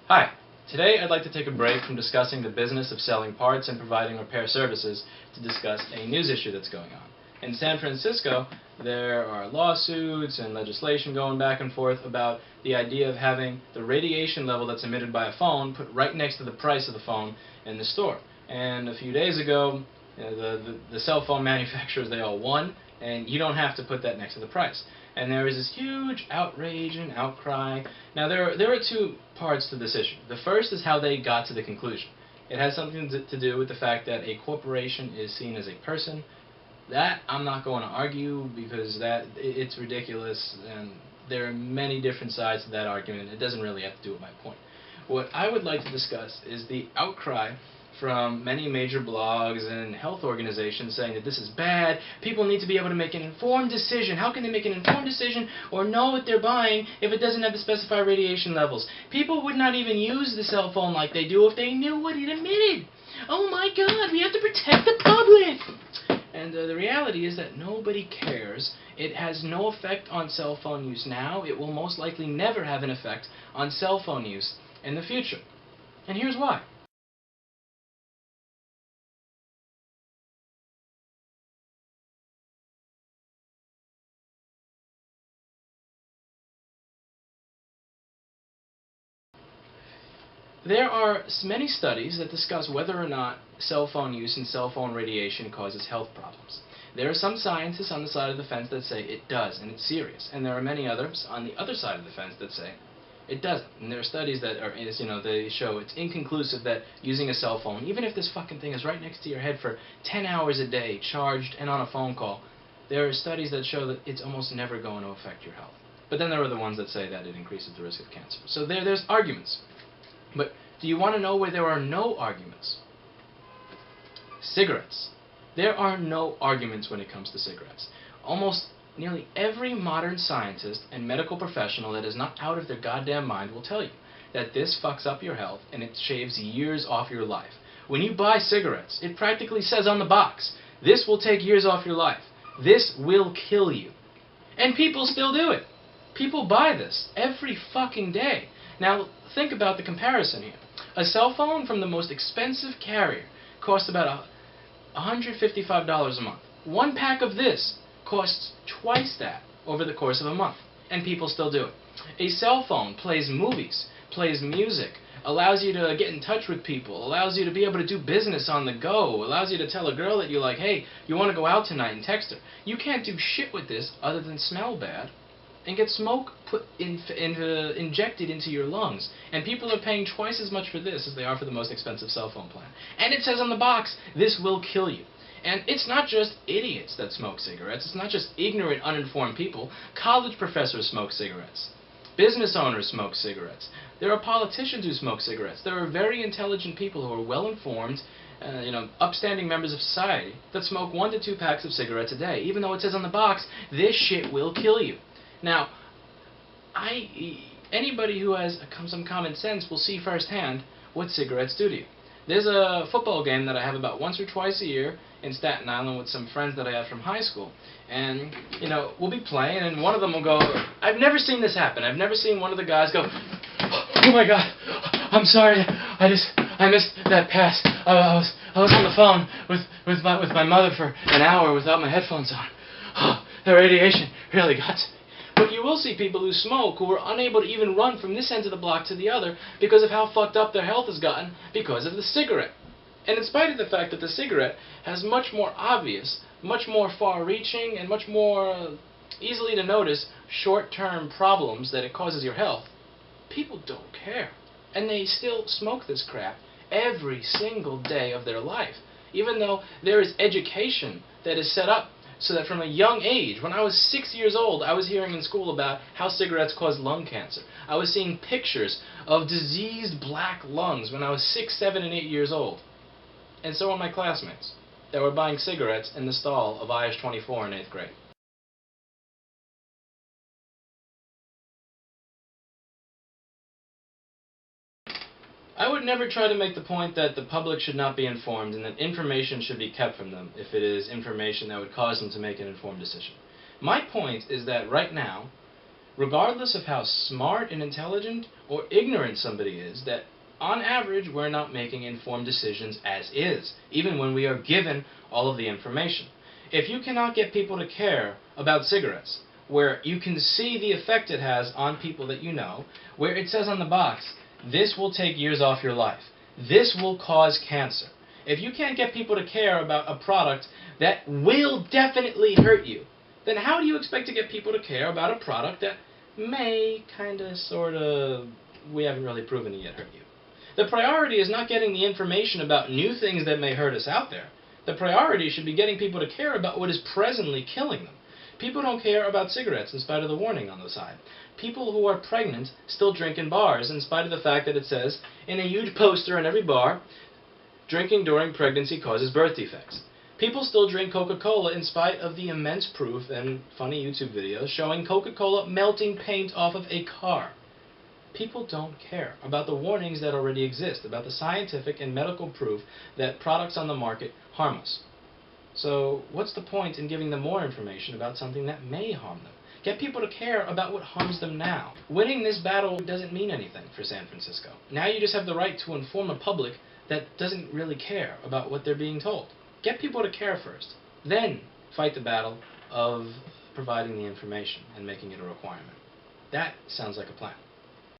Hi. Today I'd like to take a break from discussing the business of selling parts and providing repair services to discuss a news issue that's going on. In San Francisco, there are lawsuits and legislation going back and forth about the idea of having the radiation level that's emitted by a phone put right next to the price of the phone in the store. And a few days ago, the cell phone manufacturers, they all won, and you don't have to put that next to the price. And there is this huge outrage and outcry. Now, there are two parts to this issue. The first is how they got to the conclusion. It has something to do with the fact that a corporation is seen as a person. That I'm not going to argue because it's ridiculous, and there are many different sides to that argument. It doesn't really have to do with my point. What I would like to discuss is the outcry from many major blogs and health organizations saying that this is bad. People need to be able to make an informed decision. How can they make an informed decision or know what they're buying if it doesn't have the specified radiation levels? People would not even use the cell phone like they do if they knew what it emitted. Oh my God, we have to protect the public. And the reality is that nobody cares. It has no effect on cell phone use now. It will most likely never have an effect on cell phone use in the future. And here's why. There are many studies that discuss whether or not cell phone use and cell phone radiation causes health problems. There are some scientists on the side of the fence that say it does, and it's serious. And there are many others on the other side of the fence that say it doesn't. And there are studies that are, they show it's inconclusive that using a cell phone, even if this fucking thing is right next to your head for 10 hours a day, charged and on a phone call, there are studies that show that it's almost never going to affect your health. But then there are the ones that say that it increases the risk of cancer. So there's arguments. But do you want to know where there are no arguments? Cigarettes. There are no arguments when it comes to cigarettes. Almost nearly every modern scientist and medical professional that is not out of their goddamn mind will tell you that this fucks up your health and it shaves years off your life. When you buy cigarettes, it practically says on the box, this will take years off your life. This will kill you. And people still do it. People buy this every fucking day. Now, think about the comparison here. A cell phone from the most expensive carrier costs about $155 a month. One pack of this costs twice that over the course of a month, and people still do it. A cell phone plays movies, plays music, allows you to get in touch with people, allows you to be able to do business on the go, allows you to tell a girl that you like, hey, you want to go out tonight, and text her. You can't do shit with this other than smell bad and get smoke injected into your lungs. And people are paying twice as much for this as they are for the most expensive cell phone plan. And it says on the box, this will kill you. And it's not just idiots that smoke cigarettes. It's not just ignorant, uninformed people. College professors smoke cigarettes. Business owners smoke cigarettes. There are politicians who smoke cigarettes. There are very intelligent people who are well-informed, upstanding members of society that smoke 1 to 2 packs of cigarettes a day, even though it says on the box, this shit will kill you. Now, anybody who has some common sense will see firsthand what cigarettes do to you. There's a football game that I have about once or twice a year in Staten Island with some friends that I have from high school. And, we'll be playing, and one of them will go, I've never seen this happen. I've never seen one of the guys go, oh my God, I'm sorry, I missed that pass. I was on the phone with my mother for an hour without my headphones on. Oh, the radiation really got to me. But you will see people who smoke who are unable to even run from this end of the block to the other because of how fucked up their health has gotten because of the cigarette. And in spite of the fact that the cigarette has much more obvious, much more far-reaching, and much more easily to notice short-term problems that it causes your health, people don't care. And they still smoke this crap every single day of their life, even though there is education that is set up so that from a young age, when I was 6 years old, I was hearing in school about how cigarettes cause lung cancer. I was seeing pictures of diseased black lungs when I was 6, 7, and 8 years old. And so were my classmates that were buying cigarettes in the stall of IS-24 in 8th grade. I would never try to make the point that the public should not be informed and that information should be kept from them if it is information that would cause them to make an informed decision. My point is that right now, regardless of how smart and intelligent or ignorant somebody is, that on average we're not making informed decisions as is, even when we are given all of the information. If you cannot get people to care about cigarettes, where you can see the effect it has on people that you know, where it says on the box, this will take years off your life, this will cause cancer. If you can't get people to care about a product that will definitely hurt you, then how do you expect to get people to care about a product that may, kinda, sorta, we haven't really proven it yet, hurt you? The priority is not getting the information about new things that may hurt us out there. The priority should be getting people to care about what is presently killing them. People don't care about cigarettes in spite of the warning on the side. People who are pregnant still drink in bars in spite of the fact that it says in a huge poster in every bar, drinking during pregnancy causes birth defects. People still drink Coca-Cola in spite of the immense proof and funny YouTube videos showing Coca-Cola melting paint off of a car. People don't care about the warnings that already exist, about the scientific and medical proof that products on the market harm us. So what's the point in giving them more information about something that may harm them? Get people to care about what harms them now. Winning this battle doesn't mean anything for San Francisco. Now you just have the right to inform a public that doesn't really care about what they're being told. Get people to care first. Then fight the battle of providing the information and making it a requirement. That sounds like a plan.